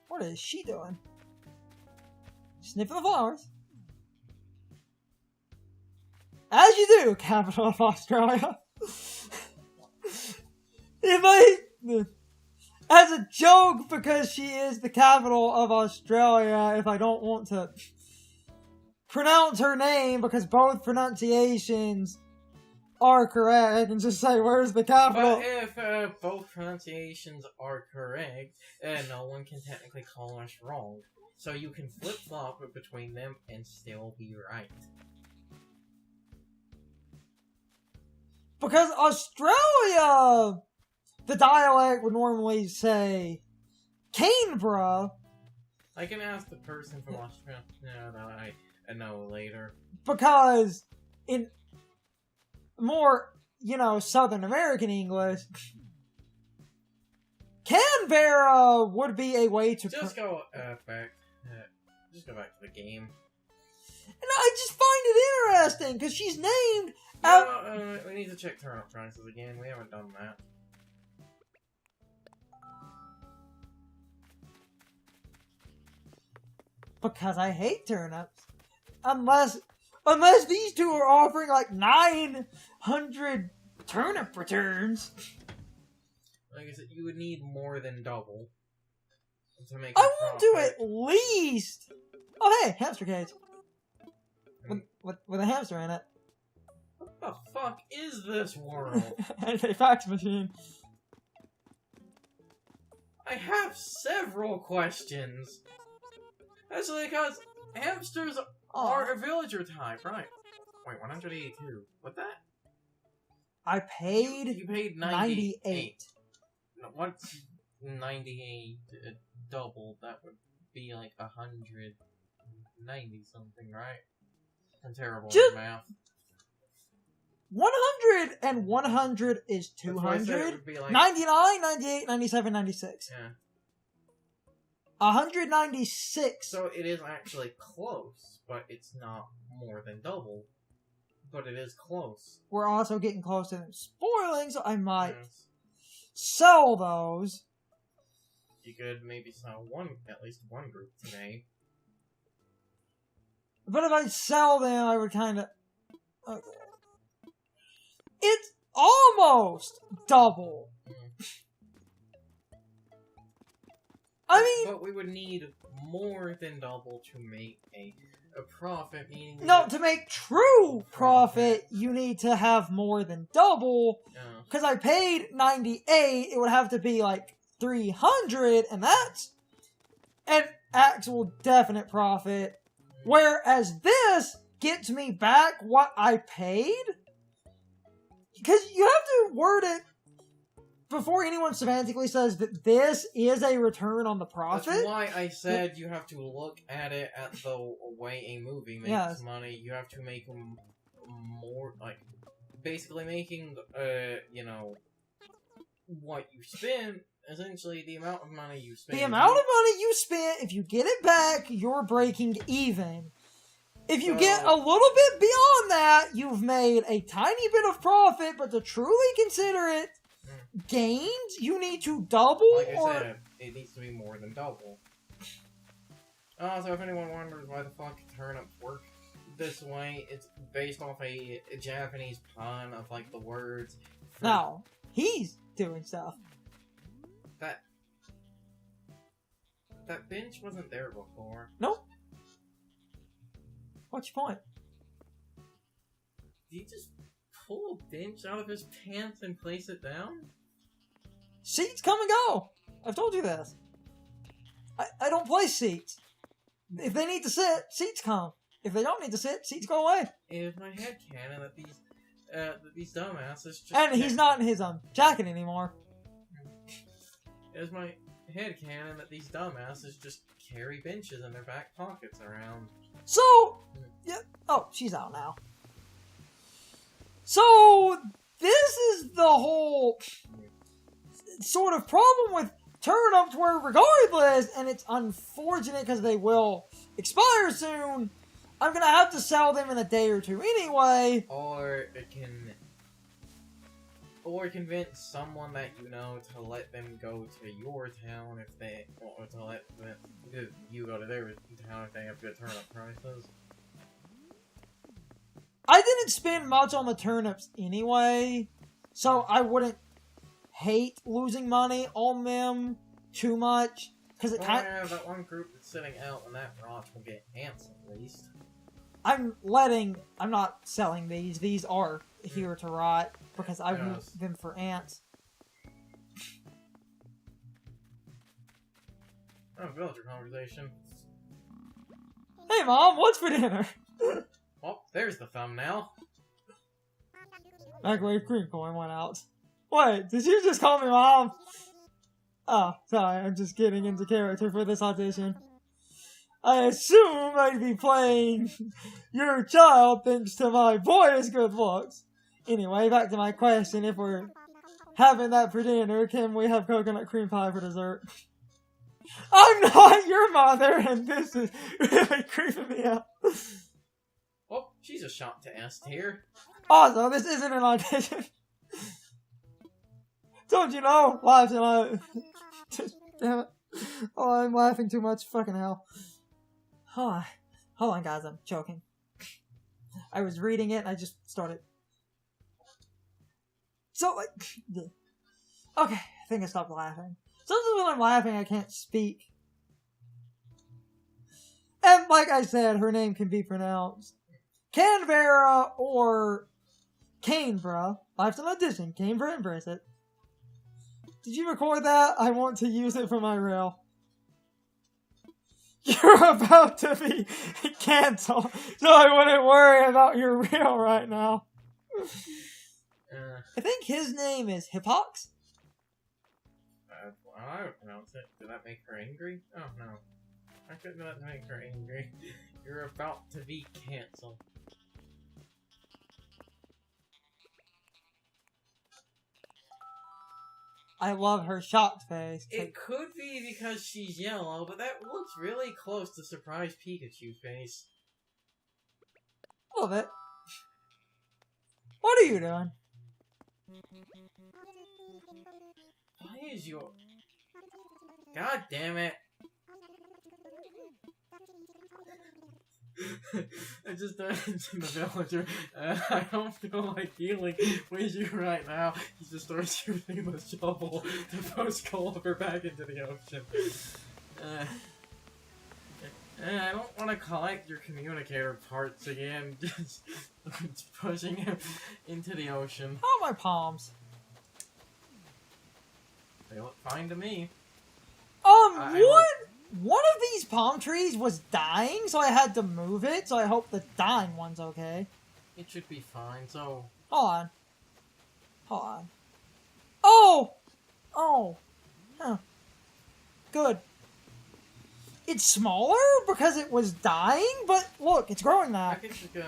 What is she doing? Sniffing the flowers. As you do, capital of Australia. As a joke, because she is the capital of Australia, if I don't want to pronounce her name, because both pronunciations are correct, I can just say, where's the capital? But if both pronunciations are correct, no one can technically call us wrong. So you can flip-flop between them and still be right. Because Australia, the dialect would normally say Canberra. I can ask the person from Australia that I know later. Because in more, Southern American English, Canberra would be a way to... Just go back. Just go back to the game. And I just find it interesting, because she's named... we need to check turnip prices again. We haven't done that. Because I hate turnips. Unless these two are offering like 900 turnip returns. Like I said, you would need more than double to make. I will do at least. Oh hey, hamster cage. With a hamster in it. What the fuck is this world? And a fax machine. I have several questions. Actually, because hamsters are a villager type, right? Wait, 182. What that? I paid... You paid 98. No, what's 98 double? That would be like 190 something, right? I'm terrible at math. 100 and 100 is 200. Like 99, 98, 97, 96. Yeah. 196. So it is actually close, but it's not more than double. But it is close. We're also getting close to them spoiling, so I might sell those. You could maybe sell at least one group today. But if I sell them, I would kind of... Okay. It's almost double. I mean... But we would need more than double to make a profit, meaning... No, to make true profit, you need to have more than double. Because I paid 98, it would have to be like 300, and that's an actual definite profit. Whereas this gets me back what I paid. Because you have to word it before anyone semantically says that this is a return on the profit. That's why I said you have to look at it at the way a movie makes money. You have to make them more, like, basically making, what you spend, essentially the amount of money you spend. The amount of money you spent, if you get it back, you're breaking even. If you get a little bit beyond that, you've made a tiny bit of profit, but to truly consider it gains, you need to double. Like I said, it needs to be more than double. So if anyone wonders why the fuck turnips work this way, it's based off a Japanese pun of, like, the words. No, he's doing stuff. That bench wasn't there before. Nope. What's your point? Did he just pull a bench out of his pants and place it down? Seats come and go. I've told you this. I don't place seats. If they need to sit, seats come. If they don't need to sit, seats go away. It's my headcanon that these dumbasses just... And he's not in his jacket anymore. It's my headcanon that these dumbasses just carry benches in their back pockets around. So, yeah. Oh, she's out now. So, this is the whole sort of problem with turnips, where regardless, and it's unfortunate because they will expire soon, I'm going to have to sell them in a day or two anyway. Or it can... Or convince someone that you know to let them go to your town if they, or to let you go to their town if they have good turnip prices. I didn't spend much on the turnips anyway, so I wouldn't hate losing money on them too much. Cause it kind of that one group that's sitting out when that rot will get ants at least. I'm not selling these. These are here to rot because I want them for ants. Oh, villager conversation. Hey Mom, what's for dinner? Oh, there's the thumbnail. Microwave cream coin went out. Wait, did you just call me Mom? Oh, sorry, I'm just getting into character for this audition. I assume I'd be playing your child thanks to my boy's good looks. Anyway, back to my question. If we're having that for dinner, can we have coconut cream pie for dessert? I'm not your mother, and this is really creeping me out. Oh, she's a shot to S tier. Also, this isn't an audition. Don't you know? Laughs and I... Damn it. Oh, I'm laughing too much. Fucking hell. Hold on, guys. I'm choking. I was reading it and I just started. So, like... Okay, I think I stopped laughing. Sometimes when I'm laughing, I can't speak. And like I said, her name can be pronounced Canberra or Canberra. Life's an audition. Canberra, embrace it. Did you record that? I want to use it for my reel. You're about to be cancelled, so I wouldn't worry about your reel right now. I think his name is Hippox. I would pronounce it. Did that make her angry? Oh no. I could not make her angry. You're about to be cancelled. I love her shocked face. It could be because she's yellow, but that looks really close to Surprise Pikachu face. A little bit. What are you doing? Why is your... God damn it. I just turned into the villager. I don't feel like dealing with you right now. He just starts using the shovel to push Culver back into the ocean. I don't want to collect your communicator parts again. Just pushing him into the ocean. How are my palms? They look fine to me. One of these palm trees was dying, so I had to move it, so I hope the dying one's okay. It should be fine, so... Hold on. Hold on. Oh! Oh. Huh. Good. It's smaller because it was dying, but look, it's growing now. I can just go...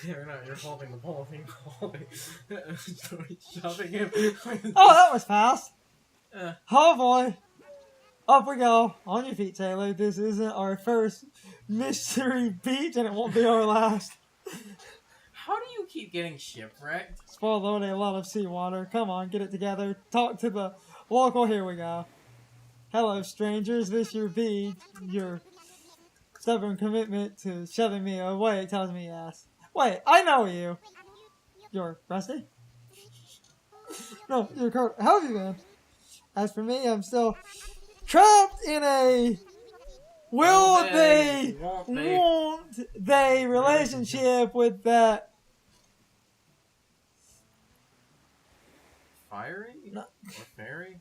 You're not, you're holding the ball thing, shoving him. Oh, that was fast. Oh boy. Up we go. On your feet, Taylor. This isn't our first mystery beach, and it won't be our last. How do you keep getting shipwrecked? Spoiled a lot of seawater. Come on, get it together. Talk to the local. Here we go. Hello, strangers. This your beach. Your stubborn commitment to shoving me away tells me yes. Wait, I know you. You're Rusty? No, you're Kurt. How have you been? As for me, I'm still trapped in a won't they relationship with that fiery? No. Or fairy?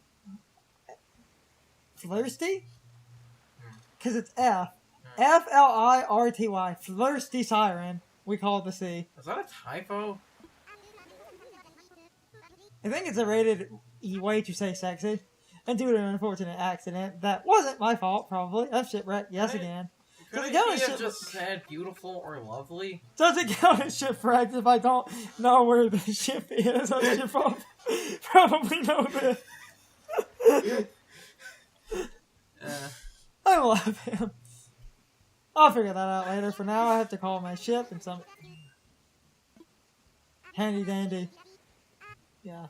Flirsty? Because it's F. F-L-I-R-T-Y. Flirsty siren. We call it the sea. Is that a typo? I think it's a rated E way to say sexy. And due to an unfortunate accident, that wasn't my fault, probably. I'm shipwrecked, yes again. Could it have just said beautiful or lovely? Doesn't count as shipwrecked if I don't know where the ship is. I should probably know this. I love him. I'll figure that out later. For now, I have to call my ship and some... Handy dandy. Yeah.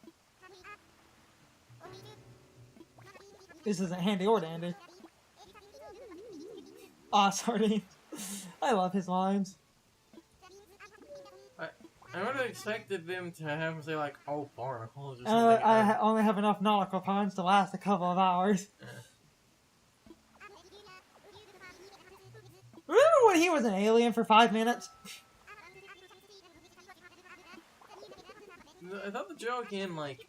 This isn't handy or dandy. Ah, sardine. I love his lines. I would have expected them to have him say like, "Oh, barnacles" or And something. I only have enough nautical puns to last a couple of hours. Remember when he was an alien for 5 minutes? I thought the joke in like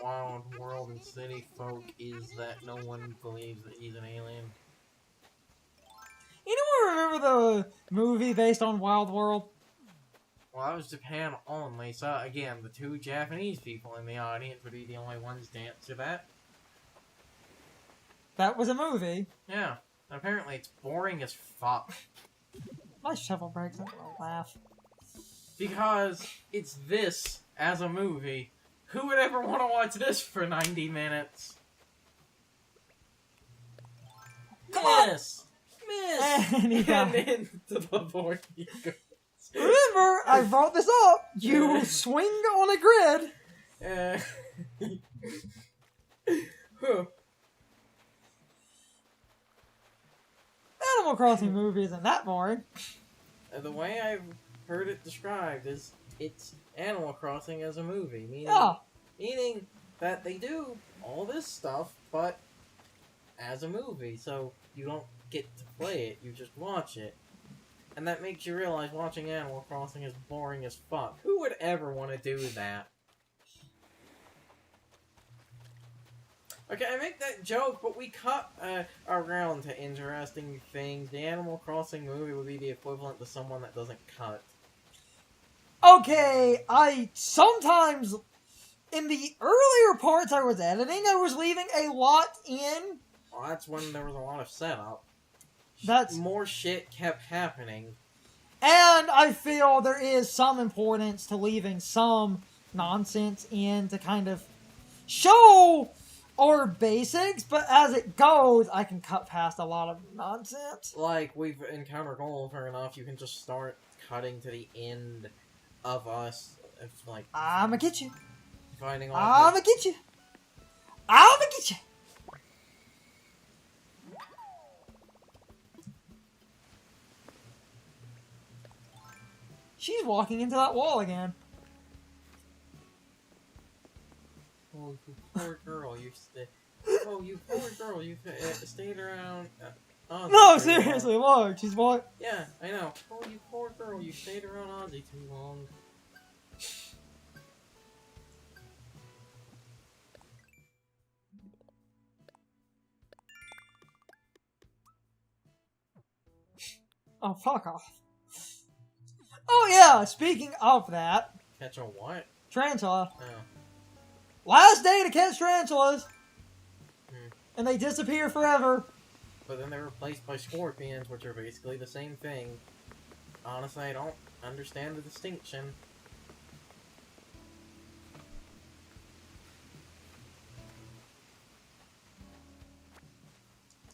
Wild World and City Folk is that no one believes that he's an alien. Anyone remember the movie based on Wild World? Well, that was Japan only, so again, the 2 Japanese people in the audience would be the only ones to answer that. That was a movie. Yeah, apparently it's boring as fuck. My shovel breaks, I'm gonna laugh. Because it's this as a movie. Who would ever want to watch this for 90 minutes? Come on! Miss! And into the board he goes. Remember, I brought this up. You swing on a grid. Animal Crossing movie isn't that boring. The way I've heard it described is it's Animal Crossing as a movie, meaning that they do all this stuff, but as a movie, so you don't get to play it, you just watch it. And that makes you realize watching Animal Crossing is boring as fuck. Who would ever want to do that? Okay, I make that joke, but we cut around to interesting things. The Animal Crossing movie would be the equivalent to someone that doesn't cut. Okay, I sometimes, in the earlier parts I was editing, I was leaving a lot in. Well, that's when there was a lot of setup. That's more shit kept happening. And I feel there is some importance to leaving some nonsense in to kind of show our basics, but as it goes, I can cut past a lot of nonsense. Like, we've encountered Oliver enough, you can just start cutting to the end of us. It's like, I'ma get you. Finding I'ma get you. I'ma get you. She's walking into that wall again. Oh, you poor girl, you stayed around. No, seriously, look, she's what? Yeah, I know. Oh, you poor girl, you stayed around Ozzy too long. Oh, fuck off. Oh yeah, speaking of that. Catch a what? Tarantula. Oh. Last day to catch tarantulas. And they disappear forever. But then they're replaced by scorpions, which are basically the same thing. Honestly, I don't understand the distinction.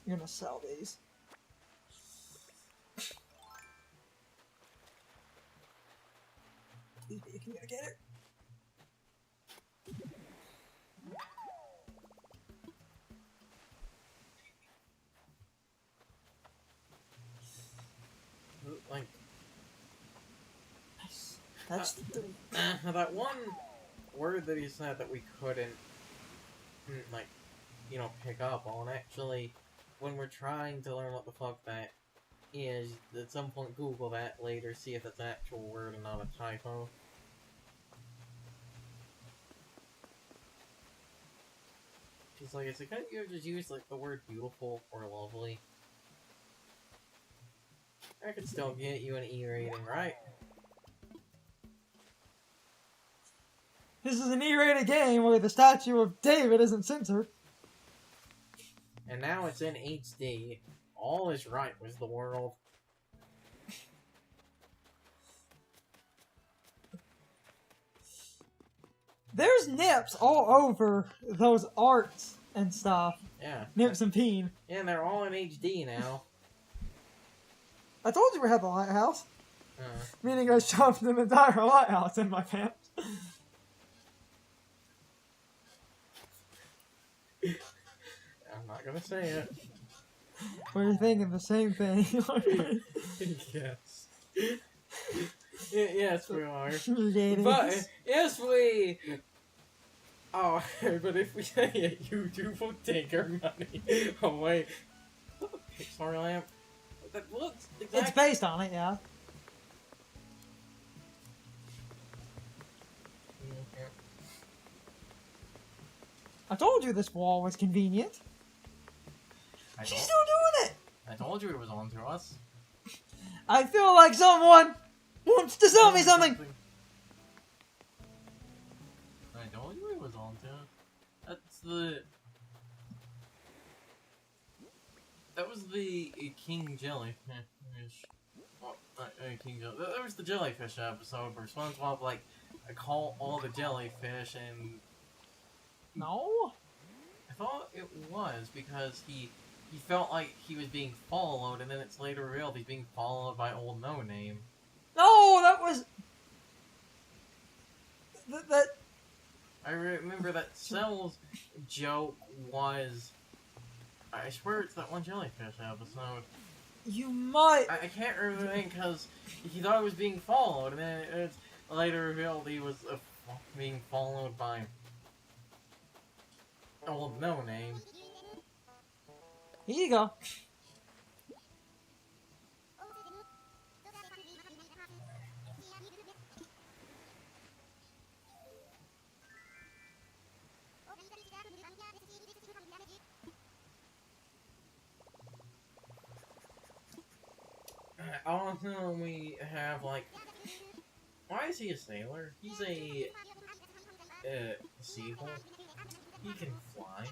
You're gonna sell these. Please be a communicator. Like, nice. That's the that one word that he said that we couldn't, like, you know, pick up on. Actually, when we're trying to learn what the fuck that is, at some point Google that later, see if it's an actual word and not a typo. Just like I said, couldn't you just use like the word beautiful or lovely? I could still get you an E rating, right? This is an E-rated game where the statue of David isn't censored. And now it's in HD. All is right with the world. There's nips all over those arts and stuff. Yeah. Nips and peen. Yeah, and they're all in HD now. I told you we had the lighthouse. Uh, Meaning I shoved an entire lighthouse in my pants. gonna say it. We're thinking the same thing. Yes. Yes, we are. Dating. But if we... Oh, but if we say it, YouTube will take our money away. Look at the Pixar lamp. That looks exactly... It's based on it, yeah. I told you this wall was convenient. She's still doing it! I told you it was on to us. I feel like someone wants to sell me something! I told you it was on to us. That's the... That was the King Jellyfish. Well, King Jelly. That was the Jellyfish episode where SpongeBob, like, caught all the jellyfish and... No? I thought it was because he felt like he was being followed, and then it's later revealed he's being followed by Old No Name. No, that was... That... I remember that Cell's joke was... I swear it's that one jellyfish episode. You might... I can't remember because he thought he was being followed, and then it's later revealed he was being followed by Old No Name. Here you go. Also, we have, like... Why is he a sailor? He's a... seagull. He can fly.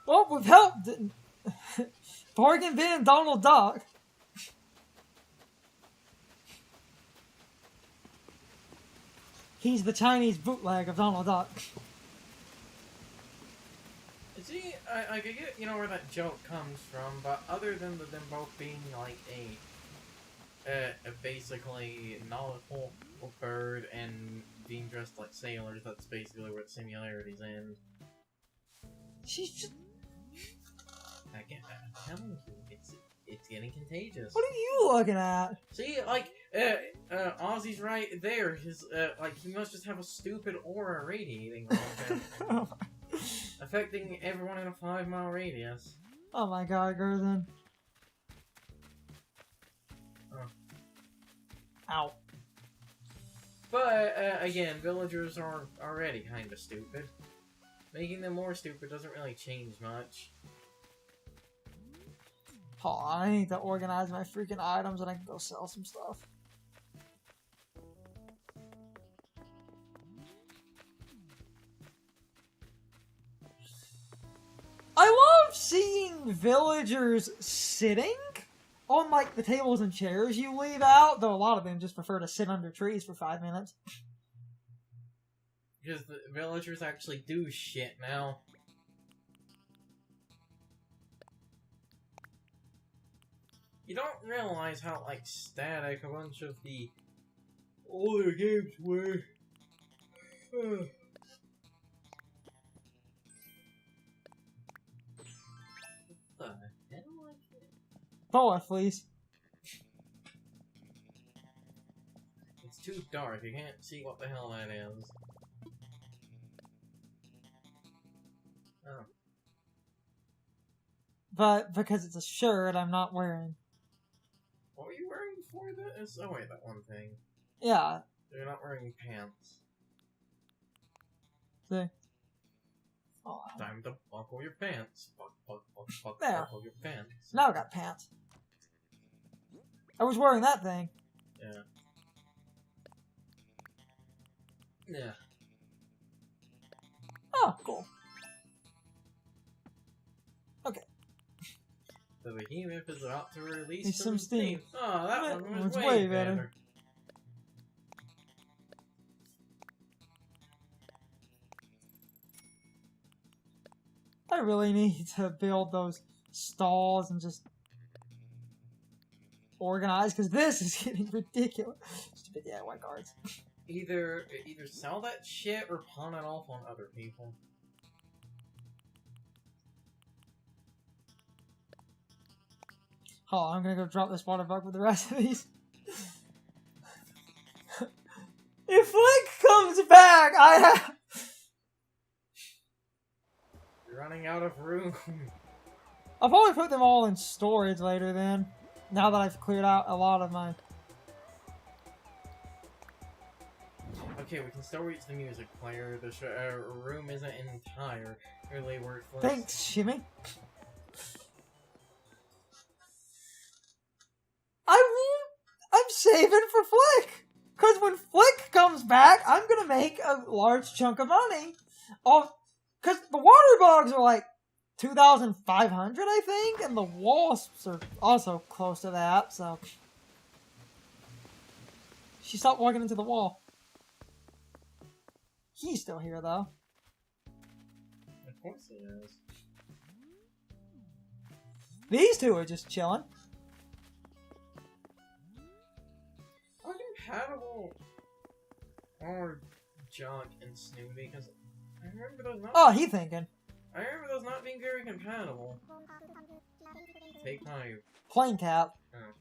Well, we've helped Bargain Bin and Donald Duck. He's the Chinese bootleg of Donald Duck. See, I get, you know, where that joke comes from, but other than them both being, like, a basically nautical bird and being dressed like sailors, that's basically where the similarities end. She's just... Again, I'm telling you, it's getting contagious. What are you looking at? See, like, Ozzy's right there. His, like, he must just have a stupid aura radiating around him. Affecting everyone in a 5-mile radius. Oh my god, Gerthen. Oh. Ow. But, again, villagers are already kinda stupid. Making them more stupid doesn't really change much. Hold on, I need to organize my freaking items and I can go sell some stuff. I love seeing villagers sitting on, like, the tables and chairs you leave out, though a lot of them just prefer to sit under trees for 5 minutes. Because the villagers actually do shit now. You don't realize how, like, static a bunch of the older games were. What the hell? Boa, please. It's too dark, you can't see what the hell that is. Oh. But because it's a shirt, I'm not wearing. What were you wearing before this? Oh wait, that one thing. Yeah. You're not wearing pants. See? Oh, Time to buckle your pants. Buckle there. Your pants. Now I got pants. I was wearing that thing. Yeah. Yeah. Oh, cool. Okay. The Behemoth is about to release Need some steam. Oh, that one was It's way better. I really need to build those stalls and just organized, because this is getting ridiculous. Stupid DIY cards. Either sell that shit or pawn it off on other people. Oh, I'm gonna go drop this water bug with the rest of these. If Flick comes back, I have... You're running out of room. I'll probably put them all in storage later then. Now that I've cleared out a lot of my... Okay, we can still reach the music player. The room isn't entirely worthless. Thanks, Shimmy. I'm saving for Flick! Because when Flick comes back, I'm gonna make a large chunk of money. Because the water bugs are like 2,500, I think, and the wasps are also close to that, so... She stopped walking into the wall. He's still here, though. Of course he is. These two are just chilling. How compatible are Jock and Snoopy? Because I remember those not... Oh, he thinking. I remember those not being very compatible. Take my... Plane cap. Oh.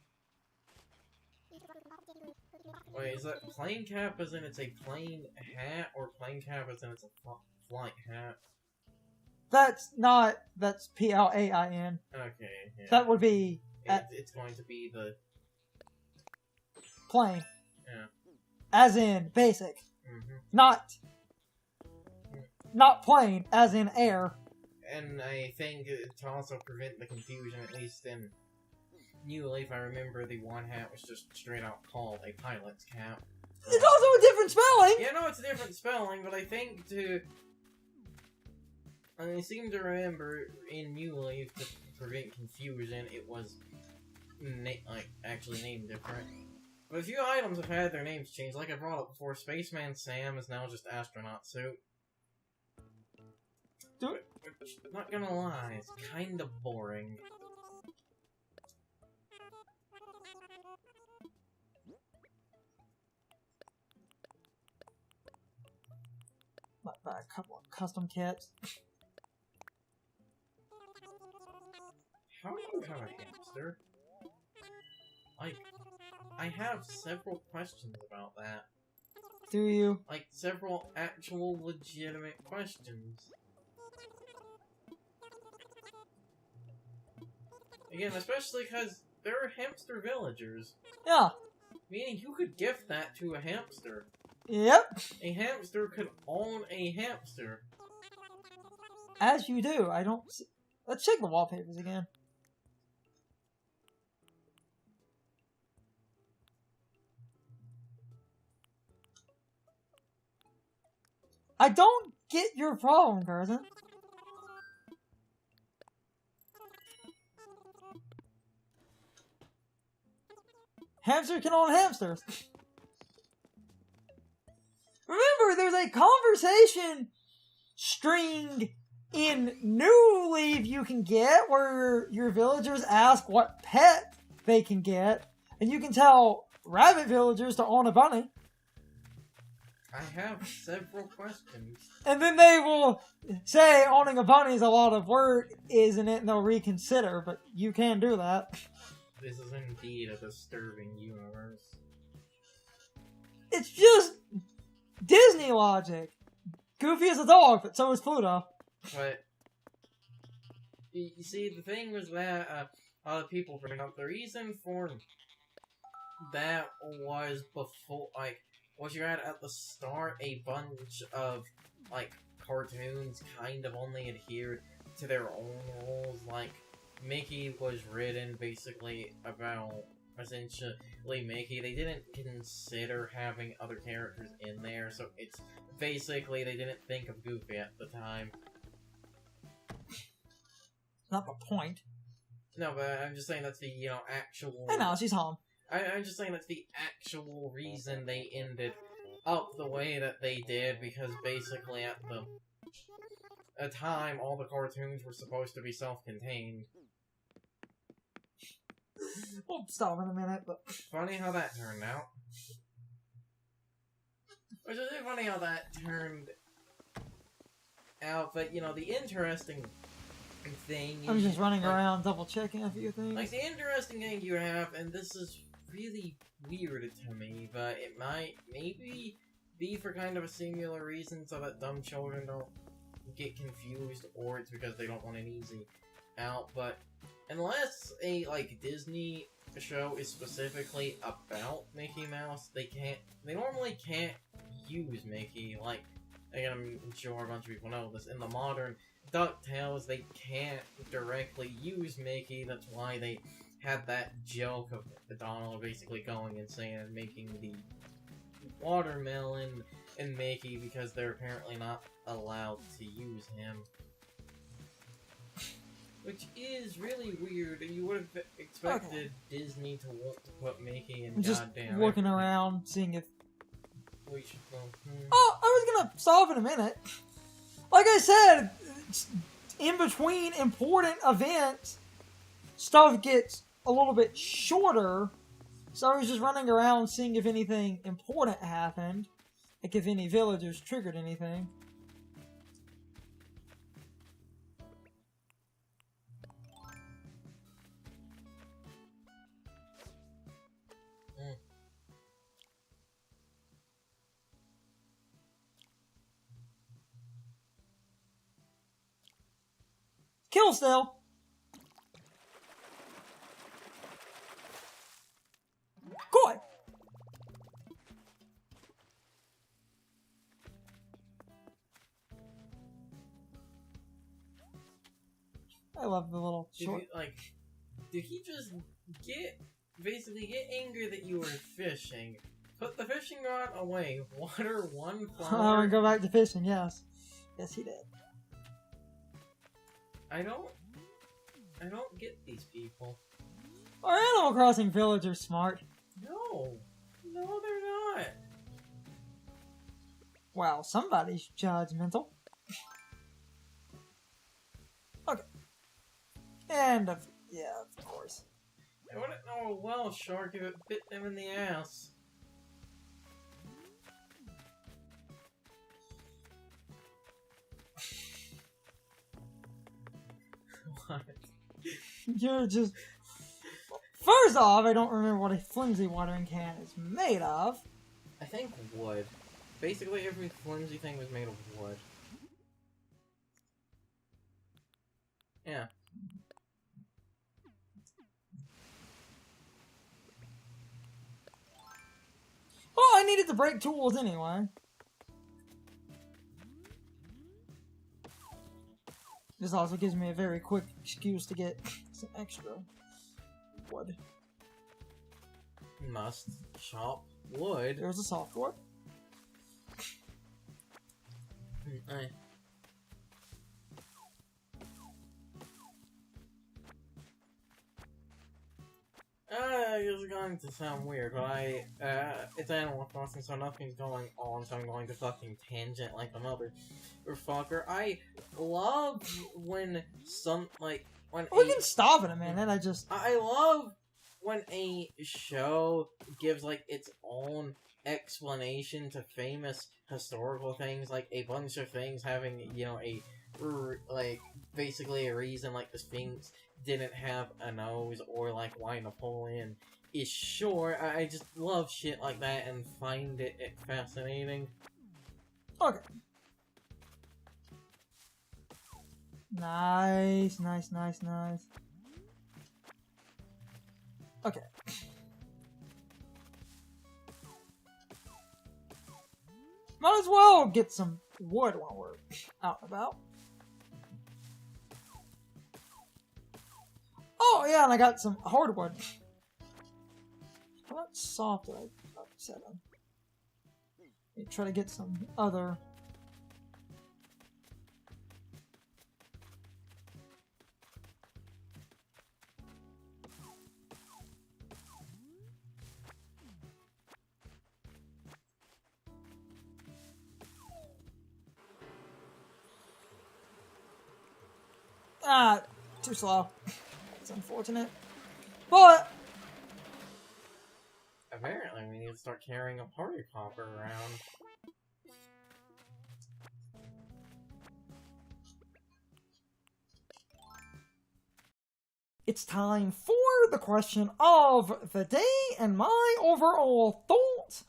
Wait, is that plain cap as in it's a plain hat, or plain cap as in it's a flight hat? That's not... That's Plain. Okay, yeah. That would be... It's going to be the... Plain. Yeah. As in basic. Mm-hmm. Not plain, as in air. And I think to also prevent the confusion, at least in New Leaf, I remember the one hat was just straight out called a pilot's cap. It's also a different spelling! Yeah, no, it's a different spelling, but I think I seem to remember in New Leaf, to prevent confusion, it was actually named different. But a few items have had their names changed, like I brought up before. Spaceman Sam is now just Astronaut Suit. Which, not gonna lie, it's kinda boring. Might buy a couple of custom kits. How do you have a hamster? Like, I have several questions about that. Do you? Like, several actual legitimate questions. Again, especially because there are hamster villagers. Yeah. Meaning you could gift that to a hamster. Yep. A hamster could own a hamster. As you do. I don't see... Let's check the wallpapers again. I don't get your problem, Curzon. Hamster can own hamsters. Remember, there's a conversation string in New Leaf you can get where your villagers ask what pet they can get, and you can tell rabbit villagers to own a bunny. I have several questions. And then they will say owning a bunny is a lot of work, isn't it? And they'll reconsider, but you can do that. This is indeed a disturbing universe. It's just Disney logic. Goofy is a dog, but so is Pluto. But you see, the thing was that a lot of people bring up the reason for that was before, like, what you had at the start, a bunch of like cartoons kind of only adhered to their own rules. Like, Mickey was written basically about essentially Mickey. They didn't consider having other characters in there, so it's basically they didn't think of Goofy at the time. Not the point. No, but I'm just saying that's the, you know, actual... I know, she's home. I'm just saying that's the actual reason they ended up the way that they did, because basically at the time, all the cartoons were supposed to be self-contained. We'll stop in a minute, but... Funny how that turned out. Which is funny how that turned out, but, you know, the interesting thing is... I'm just running around double-checking a few things. Like, the interesting thing you have, and this is really weird to me, but it might maybe be for kind of a singular reason so that dumb children don't get confused, or it's because they don't want an easy out, but unless a, like, Disney show is specifically about Mickey Mouse, they normally can't use Mickey. Like, again, I'm sure a bunch of people know this, in the modern DuckTales, they can't directly use Mickey. That's why they had that joke of Donald basically going insane and making the watermelon and Mickey, because they're apparently not allowed to use him. Which is really weird, and you would have expected Disney to want to put Mickey in just goddamn... looking around, seeing if... We should go... Oh, I was gonna solve in a minute. Like I said, in between important events, stuff gets a little bit shorter, so I was just running around seeing if anything important happened, like if any villagers triggered anything. Kill still. Good. I love the little short. Did he just basically get angry that you were fishing, put the fishing rod away, water one flower? And go back to fishing, yes. Yes, he did. I don't get these people. Our Animal Crossing villagers smart. No, they're not. Wow, somebody's judgmental. Okay. And, yeah, of course. I wouldn't know a well shark if it bit them in the ass. What? You're just... First off, I don't remember what a flimsy watering can is made of. I think wood. Basically every flimsy thing was made of wood. Yeah. Well, I needed to break tools anyway. This also gives me a very quick excuse to get some extra wood. Must chop wood. There's a soft wood. It's going to sound weird, but it's Animal Crossing, so nothing's going on, so I'm going to fucking tangent like another fucker. I love when We can stop in a minute, I love when a show gives, like, its own explanation to famous historical things, like a bunch of things having, you know, basically a reason, like the Sphinx didn't have a nose, or like why Napoleon is short. I just love shit like that and find it fascinating. Okay. Nice. Okay. Might as well get some wood while we're out and about. Oh yeah, and I got some hardwood. How much soft did I set on? Let me try to get some other. Too slow. It's unfortunate. But apparently we need to start carrying a party popper around. it's time for the question of the day and my overall thoughts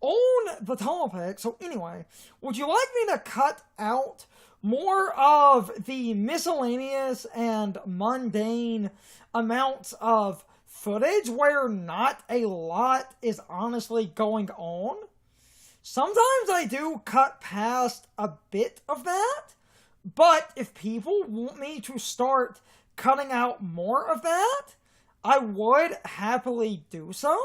on the topic. So anyway, would you like me to cut out more of the miscellaneous and mundane amounts of footage where not a lot is honestly going on? Sometimes I do cut past a bit of that, but if people want me to start cutting out more of that, I would happily do so,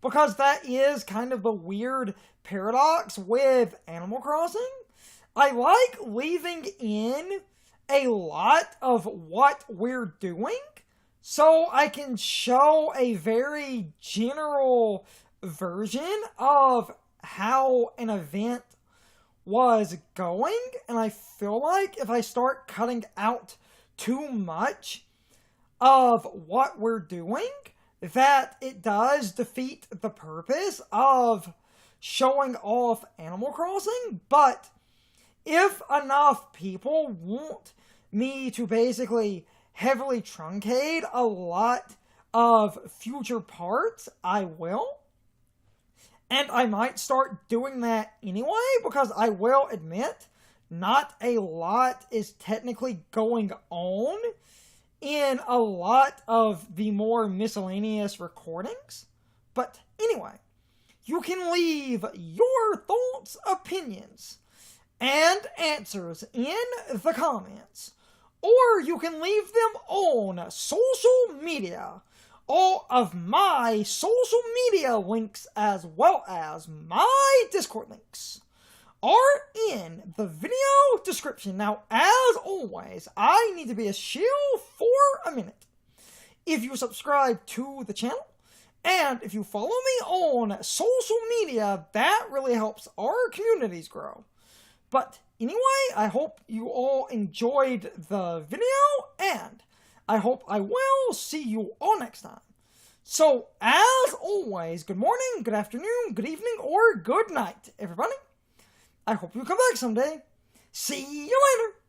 because that is kind of the weird paradox with Animal Crossing. I like leaving in a lot of what we're doing, so I can show a very general version of how an event was going, and I feel like if I start cutting out too much of what we're doing, that it does defeat the purpose of showing off Animal Crossing. But if enough people want me to basically heavily truncate a lot of future parts, I will. And I might start doing that anyway, because I will admit, not a lot is technically going on in a lot of the more miscellaneous recordings. But anyway, you can leave your thoughts, opinions, and answers in the comments. Or you can leave them on social media. All of my social media links, as well as my Discord links, are in the video description. Now, as always, I need to be a shill for a minute. If you subscribe to the channel, and if you follow me on social media, that really helps our communities grow. But anyway, I hope you all enjoyed the video, and I hope I will see you all next time. So, as always, good morning, good afternoon, good evening, or good night, everybody. I hope you come back someday. See you later.